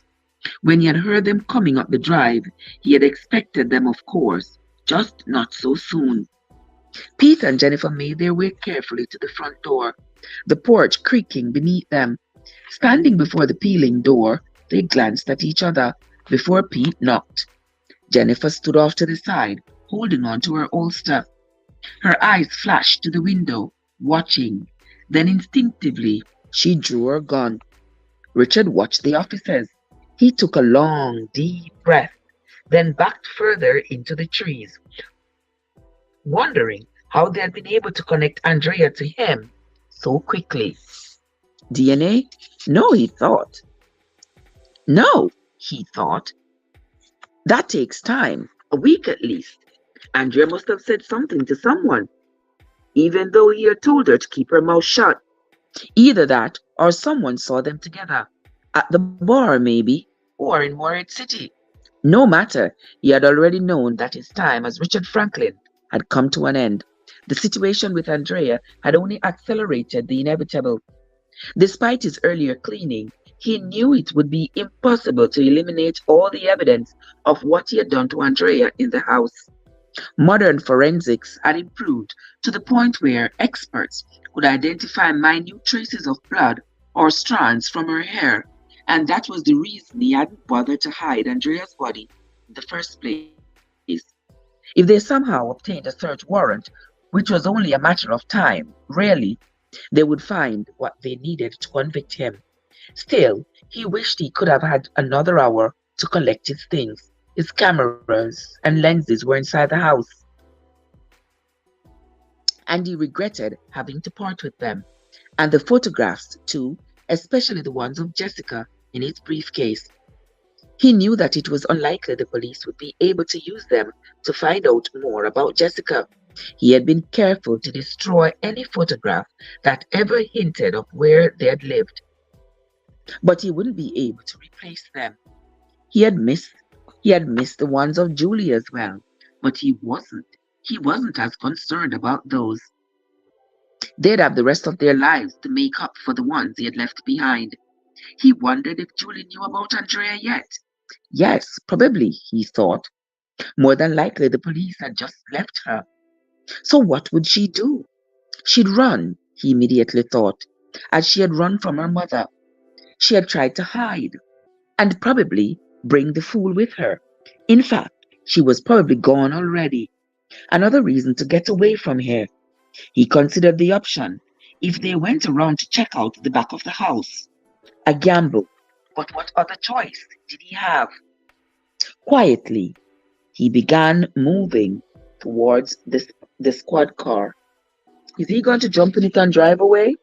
When he had heard them coming up the drive, he had expected them, of course, just not so soon. Pete and Jennifer made their way carefully to the front door, the porch creaking beneath them. Standing before the peeling door, they glanced at each other before Pete knocked. Jennifer stood off to the side, holding on to her holster. Her eyes flashed to the window, watching. Then instinctively, she drew her gun. Richard watched the officers. He took a long, deep breath, then backed further into the trees, wondering how they had been able to connect Andrea to him so quickly. DNA? No, he thought. No, he thought. That takes time, a week at least. Andrea must have said something to someone, even though he had told her to keep her mouth shut. Either that, or someone saw them together, at the bar maybe, or in Warhead City. No matter, he had already known that his time as Richard Franklin had come to an end. The situation with Andrea had only accelerated the inevitable. Despite his earlier cleaning, he knew it would be impossible to eliminate all the evidence of what he had done to Andrea in the house. Modern forensics had improved to the point where experts could identify minute traces of blood or strands from her hair, and that was the reason he hadn't bothered to hide Andrea's body in the first place. If they somehow obtained a search warrant, which was only a matter of time, really, they would find what they needed to convict him. Still, he wished he could have had another hour to collect his things. His cameras and lenses were inside the house. and he regretted having to part with them. And the photographs, too, especially the ones of Jessica in his briefcase. He knew that it was unlikely the police would be able to use them to find out more about Jessica. He had been careful to destroy any photograph that ever hinted of where they had lived, but he wouldn't be able to replace them. He had missed he had missed the ones of Julie as well, but he wasn't as concerned about those. They'd have the rest of their lives to make up for the ones he had left behind. He wondered if Julie knew about Andrea yet. Yes, probably, he thought. More than likely the police had just left her. So what would she do? She'd run, he immediately thought, as she had run from her mother. She had tried to hide and probably bring the fool with her. In fact, she was probably gone already. Another reason to get away from here. He considered the option if they went around to check out the back of the house. A gamble. But what other choice did he have? Quietly, he began moving towards the squad car. Is he going to jump in it and drive away?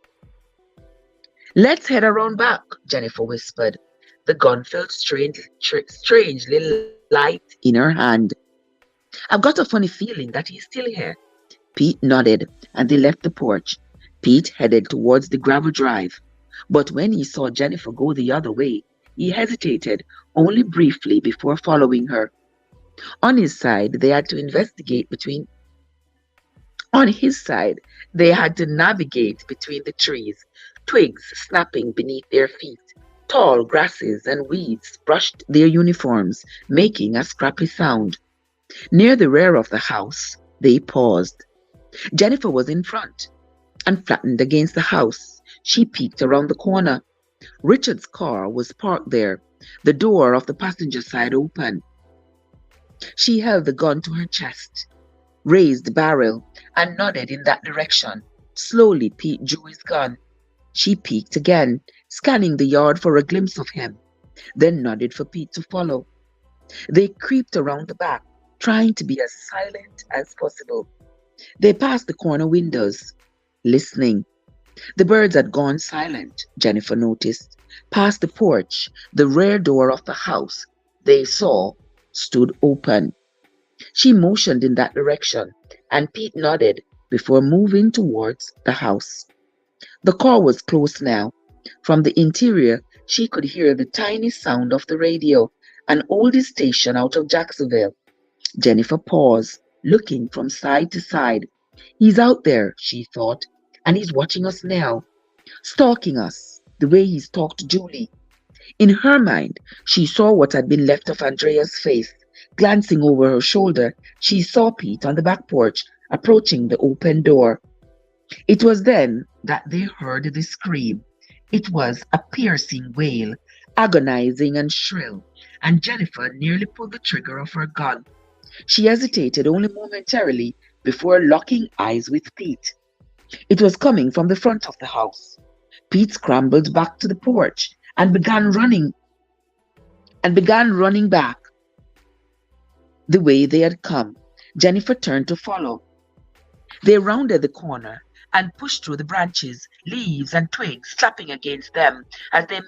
Let's head around back, Jennifer whispered. The gun felt strangely light in her hand. I've got a funny feeling that he's still here. Pete nodded, and they left the porch. Pete headed towards the gravel drive. But when he saw Jennifer go the other way, he hesitated only briefly before following her. On his side, they had to investigate between On his side, they had to navigate between the trees, twigs snapping beneath their feet. Tall grasses and weeds brushed their uniforms, making a scrappy sound. Near the rear of the house, they paused. Jennifer was in front, and flattened against the house. She peeked around the corner. Richard's car was parked there, the door of the passenger side open. She held the gun to her chest, raised the barrel, and nodded in that direction. Slowly, Pete drew his gun. She peeked again, scanning the yard for a glimpse of him, then nodded for Pete to follow. They creeped around the back, trying to be as silent as possible. They passed the corner windows, listening. The birds had gone silent, Jennifer noticed. Past the porch, the rear door of the house they saw stood open. She motioned in that direction, and Pete nodded before moving towards the house. The car was close now. From the interior, she could hear the tiny sound of the radio, an oldie station out of Jacksonville. Jennifer paused, looking from side to side. He's out there, she thought, and he's watching us now, stalking us, the way he stalked Julie. In her mind, she saw what had been left of Andrea's face. Glancing over her shoulder, she saw Pete on the back porch, approaching the open door. It was then that they heard the scream. It was a piercing wail, agonizing and shrill, and Jennifer nearly pulled the trigger of her gun. She hesitated only momentarily before locking eyes with Pete. It was coming from the front of the house. Pete scrambled back to the porch and began running back the way they had come. Jennifer turned to follow. They rounded the corner and pushed through the branches, leaves, and twigs slapping against them as they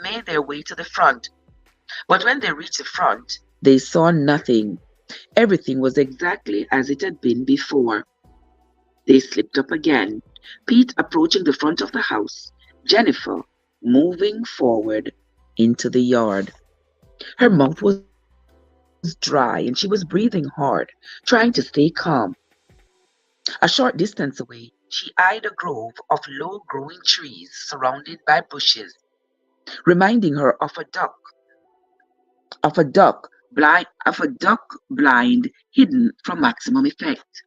made their way to the front. But when they reached the front, they saw nothing. Everything was exactly as it had been before. They slipped up again, Pete approaching the front of the house, Jennifer moving forward into the yard. Her mouth was dry and she was breathing hard, trying to stay calm. A short distance away, she eyed a grove of low-growing trees surrounded by bushes, reminding her of a duck blind hidden from maximum effect.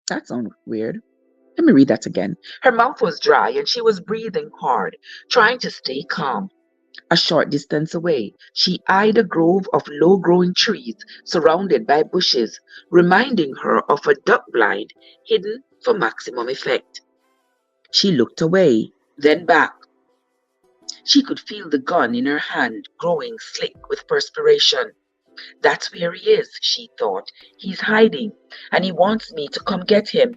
That sounds weird. Let me read that again. Her mouth was dry and she was breathing hard, trying to stay calm. A short distance away, she eyed a grove of low-growing trees surrounded by bushes, reminding her of a duck blind hidden for maximum effect. She looked away, then back. She could feel the gun in her hand growing slick with perspiration. That's where he is, she thought. He's hiding, and he wants me to come get him.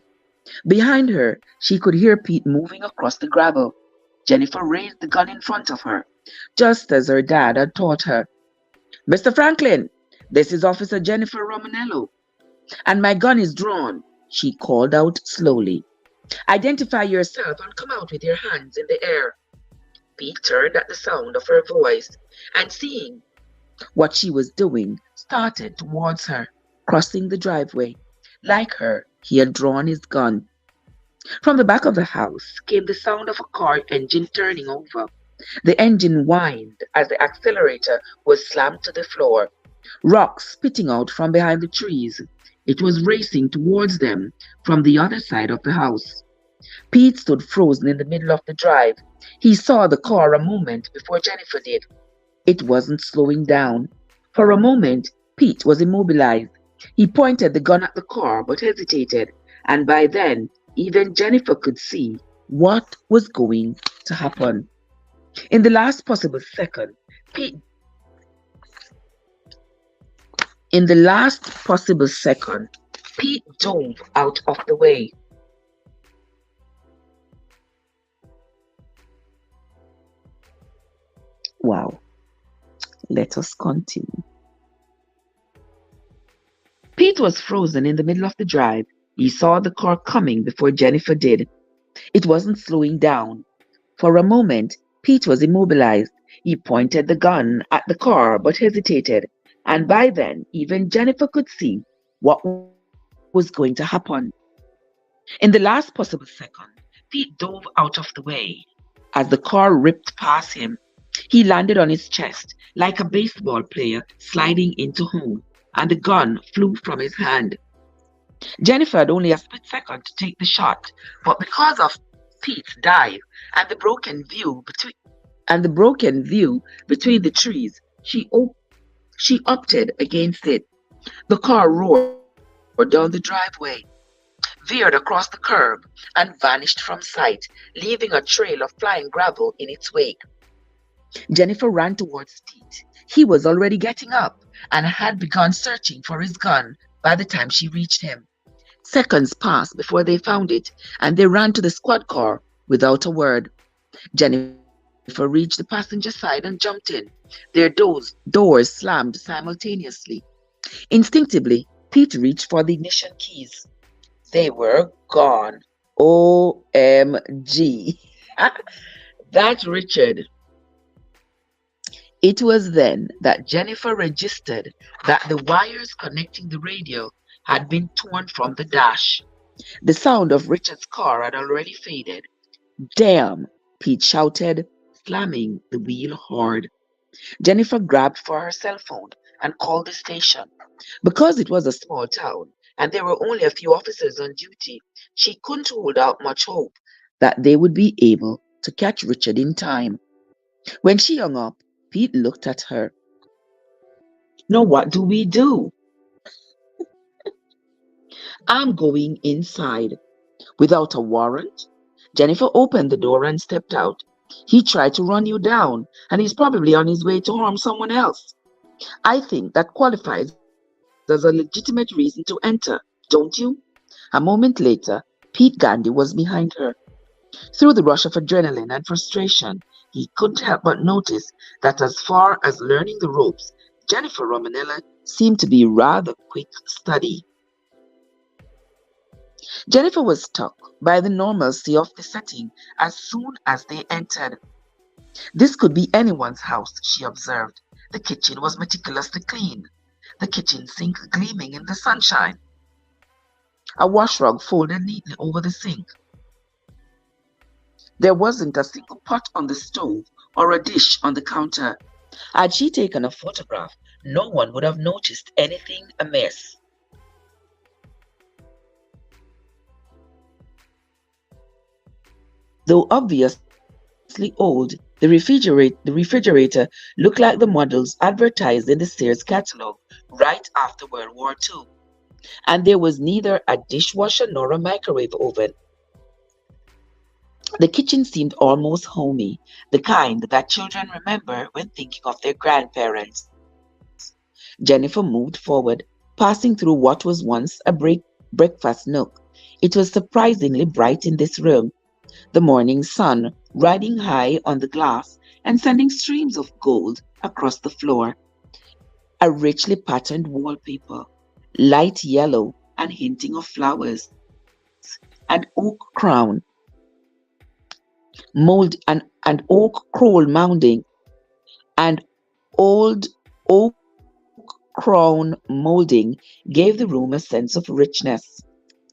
Behind her, she could hear Pete moving across the gravel. Jennifer raised the gun in front of her, just as her dad had taught her. Mr. Franklin, this is Officer Jennifer Romanello, and my gun is drawn, she called out slowly. Identify yourself and come out with your hands in the air. Pete turned at the sound of her voice and, seeing what she was doing, started towards her, crossing the driveway. Like her, he had drawn his gun. From the back of the house came the sound of a car engine turning over. The engine whined as the accelerator was slammed to the floor, rocks spitting out from behind the trees. It was racing towards them from the other side of the house. Pete stood frozen in the middle of the drive. He saw the car a moment before Jennifer did. It wasn't slowing down. For a moment, Pete was immobilized. He pointed the gun at the car but hesitated, and by then, even Jennifer could see what was going to happen. In the last possible second, Pete in the last possible second, Pete dove out of the way. Wow. Let us continue. Pete was frozen in the middle of the drive. He saw the car coming before Jennifer did. It wasn't slowing down. For a moment, Pete was immobilized. He pointed the gun at the car but hesitated, and by then, even Jennifer could see what was going to happen. In the last possible second, Pete dove out of the way as the car ripped past him. He landed on his chest like a baseball player sliding into home, and the gun flew from his hand. Jennifer had only a split second to take the shot, but because of Pete's dive and the broken view between the trees, she opted against it. The car roared down the driveway, veered across the curb, and vanished from sight, leaving a trail of flying gravel in its wake. Jennifer ran towards Pete. He was already getting up and had begun searching for his gun by the time she reached him. Seconds passed before they found it, and they ran to the squad car without a word. Jennifer reached the passenger side and jumped in. Their doors slammed simultaneously. Instinctively, Pete reached for the ignition keys. They were gone. OMG. That Richard. It was then that Jennifer registered that the wires connecting the radio had been torn from the dash. The sound of Richard's car had already faded. Damn, Pete shouted, slamming the wheel hard. Jennifer grabbed for her cell phone and called the station. Because it was a small town and there were only a few officers on duty, she couldn't hold out much hope that they would be able to catch Richard in time. When she hung up, Pete looked at her. Now, what do we do? I'm going inside. Without a warrant? Jennifer opened the door and stepped out. He tried to run you down, and he's probably on his way to harm someone else. I think that qualifies as a legitimate reason to enter, don't you? A moment later, Pete Gandy was behind her. Through the rush of adrenaline and frustration, he couldn't help but notice that as far as learning the ropes, Jennifer Romanella seemed to be rather quick study. Jennifer was struck by the normalcy of the setting as soon as they entered. This could be anyone's house, she observed. The kitchen was meticulously clean, the kitchen sink gleaming in the sunshine, a wash rug folded neatly over the sink. There wasn't a single pot on the stove or a dish on the counter. Had she taken a photograph, no one would have noticed anything amiss. Though obviously old, the refrigerator looked like the models advertised in the Sears catalog right after World War II. And there was neither a dishwasher nor a microwave oven. The kitchen seemed almost homey, the kind that children remember when thinking of their grandparents. Jennifer moved forward, passing through what was once a breakfast nook. It was surprisingly bright in this room, the morning sun riding high on the glass and sending streams of gold across the floor. A richly patterned wallpaper, light yellow and hinting of flowers, and oak crown, and oak crowll mounding, and old oak crown molding gave the room a sense of richness.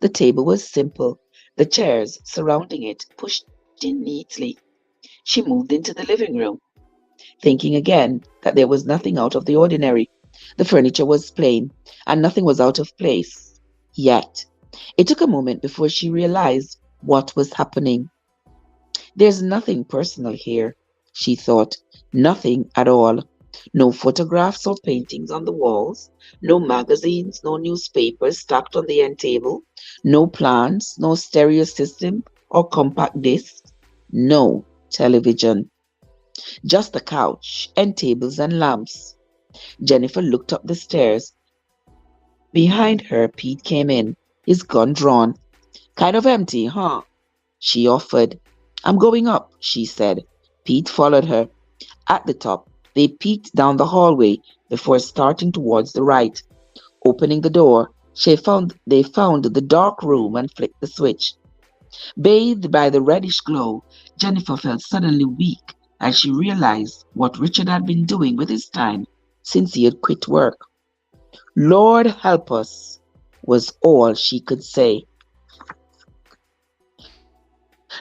The table was simple, the chairs surrounding it pushed in neatly. She moved into the living room, thinking again that there was nothing out of the ordinary. The furniture was plain, and nothing was out of place. Yet, it took a moment before she realized what was happening. There's nothing personal here, she thought. Nothing at all. No photographs or paintings on the walls, no magazines, no newspapers stacked on the end table, no plants, no stereo system or compact disc, no television. Just a couch and tables and lamps. Jennifer looked up the stairs. Behind her, Pete came in, his gun drawn. Kind of empty, huh? She offered. I'm going up, she said. Pete followed her. At the top, they peeked down the hallway before starting towards the right. Opening the door, they found the dark room and flicked the switch. Bathed by the reddish glow, Jennifer felt suddenly weak as she realized what Richard had been doing with his time since he had quit work. Lord help us, was all she could say.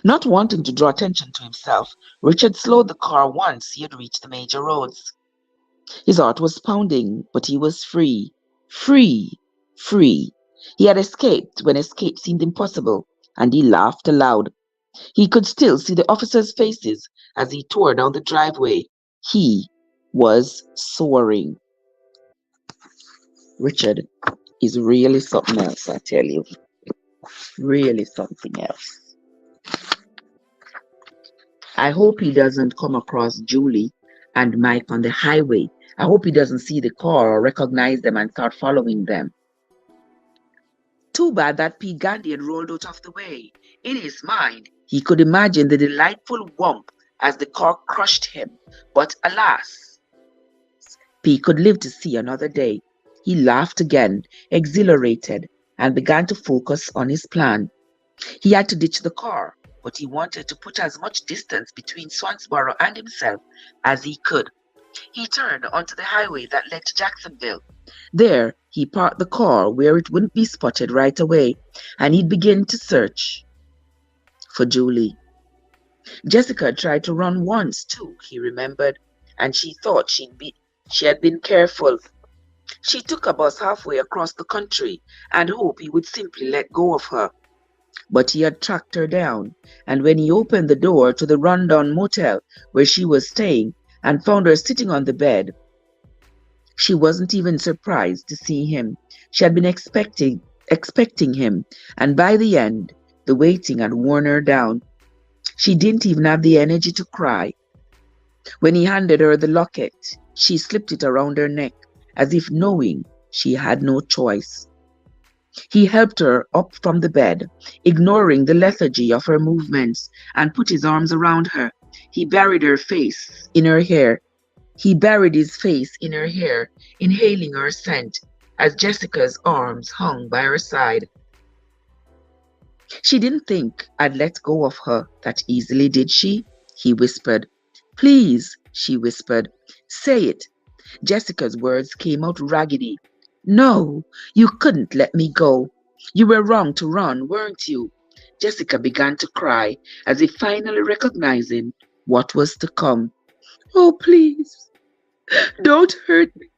Not wanting to draw attention to himself, Richard slowed the car once he had reached the major roads. His heart was pounding, but he was free. Free. Free. He had escaped when escape seemed impossible, and he laughed aloud. He could still see the officers' faces as he tore down the driveway. He was soaring. Richard is really something else, I tell you. Really something else. I hope he doesn't come across Julie and Mike on the highway. I hope he doesn't see the car or recognize them and start following them. Too bad that Pete Gandy had rolled out of the way. In his mind, he could imagine the delightful whomp as the car crushed him. But alas, Pete could live to see another day. He laughed again, exhilarated, and began to focus on his plan. He had to ditch the car, but he wanted to put as much distance between Swansboro and himself as he could. He turned onto the highway that led to Jacksonville. There, he parked the car where it wouldn't be spotted right away, and he'd begin to search for Julie. Jessica tried to run once too, he remembered, and she thought she had been careful. She took a bus halfway across the country and hoped he would simply let go of her. But he had tracked her down, and when he opened the door to the rundown motel where she was staying and found her sitting on the bed, she wasn't even surprised to see him. She had been expecting him, and by the end, the waiting had worn her down. She didn't even have the energy to cry. When he handed her the locket, she slipped it around her neck, as if knowing she had no choice. He helped her up from the bed, ignoring the lethargy of her movements, and put his arms around her. He buried his face in her hair, inhaling her scent as Jessica's arms hung by her side. She didn't think I'd let go of her that easily, did she? He whispered. Please, she whispered. Say it. Jessica's words came out raggedy. No, you couldn't let me go. You were wrong to run, weren't you? Jessica began to cry, as if finally recognizing what was to come. Oh, please, don't hurt me.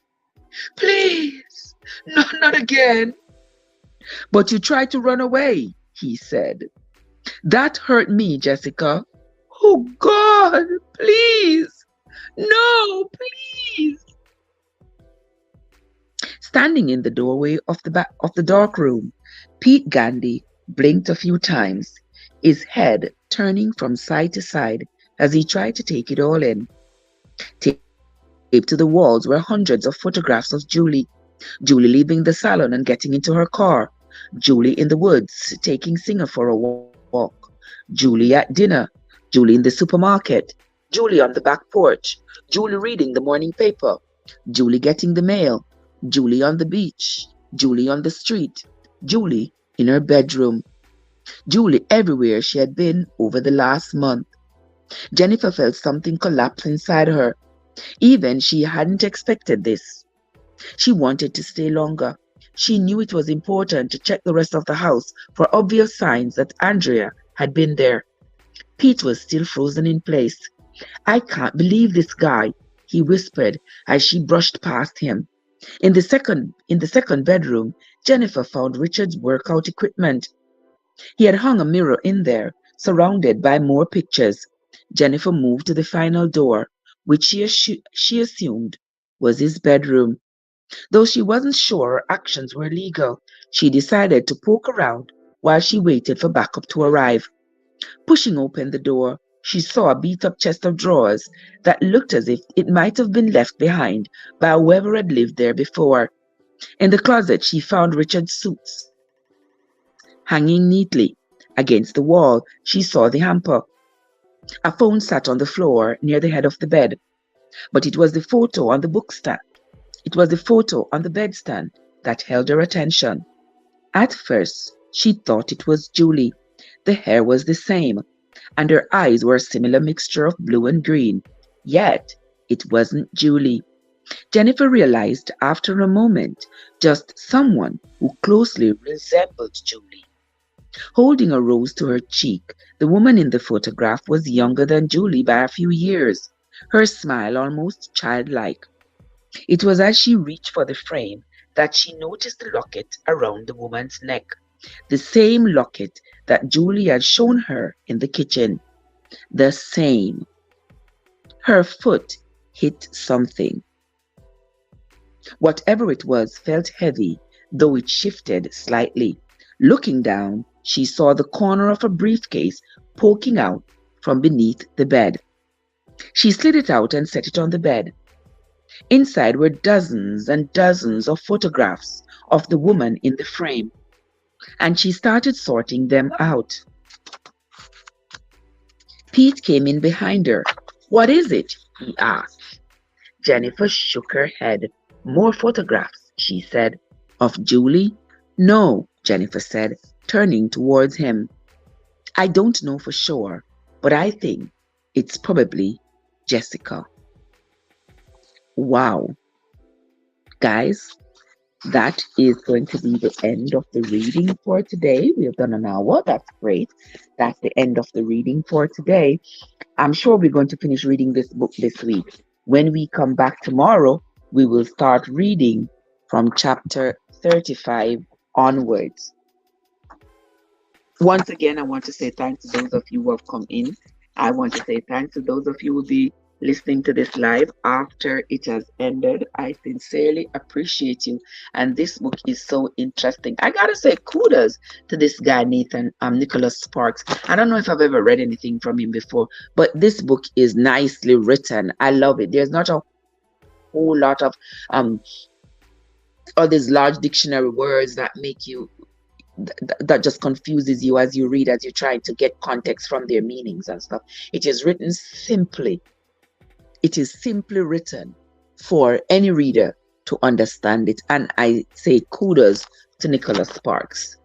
Please, no, not again. But you tried to run away, he said. That hurt me, Jessica. Oh, God, please. No, please. Standing in the doorway of the dark room, Pete Gandy blinked a few times, his head turning from side to side as he tried to take it all in. Taking Taped to the walls were hundreds of photographs of Julie. Julie leaving the salon and getting into her car. Julie in the woods taking Singer for a walk. Julie at dinner. Julie in the supermarket. Julie on the back porch. Julie reading the morning paper. Julie getting the mail. Julie on the beach. Julie on the street. Julie in her bedroom. Julie everywhere she had been over the last month. Jennifer felt something collapse inside her. Even she hadn't expected this. She wanted to stay longer. She knew it was important to check the rest of the house for obvious signs that Andrea had been there. Pete was still frozen in place. I can't believe this guy, he whispered as she brushed past him. In the second bedroom, Jennifer found Richard's workout equipment. He had hung a mirror in there, surrounded by more pictures. Jennifer moved to the final door, which she assumed was his bedroom. Though she wasn't sure her actions were legal, she decided to poke around while she waited for backup to arrive. Pushing open the door, she saw a beat-up chest of drawers that looked as if it might have been left behind by whoever had lived there before. In the closet, she found Richard's suits hanging neatly. Against the wall, she saw the hamper. A phone sat on the floor near the head of the bed, but it was the photo on the bookstand. It was the photo on the bedstand that held her attention. At first, she thought it was Julie. The hair was the same, and her eyes were a similar mixture of blue and green. Yet, it wasn't Julie. Jennifer realized after a moment just someone who closely resembled Julie. Holding a rose to her cheek, the woman in the photograph was younger than Julie by a few years, her smile almost childlike. It was as she reached for the frame that she noticed the locket around the woman's neck, the same locket that Julie had shown her in the kitchen. The same. Her foot hit something. Whatever it was felt heavy, though it shifted slightly. Looking down, she saw the corner of a briefcase poking out from beneath the bed. She slid it out and set it on the bed. Inside were dozens and dozens of photographs of the woman in the frame, and she started sorting them out. Pete came in behind her. "What is it?" he asked. Jennifer shook her head. "More photographs," she said. "Of Julie?" "No," Jennifer said, turning towards him. "I don't know for sure, but I think it's probably Jessica." Wow. Guys, that is going to be the end of the reading for today. We have done an hour. That's great. That's the end of the reading for today. I'm sure we're going to finish reading this book this week. When we come back tomorrow, we will start reading from chapter 35 onwards. Once again, I want to say thanks to those of you who have come in. I want to say thanks to those of you who will be listening to this live after it has ended. I sincerely appreciate you. And this book is so interesting. I gotta say kudos to this guy, Nathan Nicholas Sparks. I don't know if I've ever read anything from him before, but this book is nicely written. I love it. There's not a whole lot of all these large dictionary words that make you that just confuses you as you read, as you're trying to get context from their meanings and stuff. It is written simply. It is simply written for any reader to understand it. And I say kudos to Nicholas Sparks.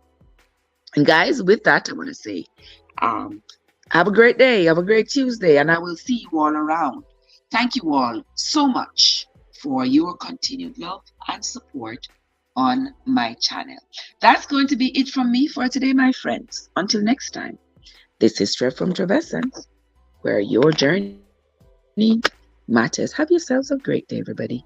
And guys, with that, I want to say, have a great day, have a great Tuesday, and I will see you all around. Thank you all so much for your continued love and support on my channel. That's going to be it from me for today, my friends. Until next time, this is Trev from Trevessence, where your journey matters. Have yourselves a great day, everybody.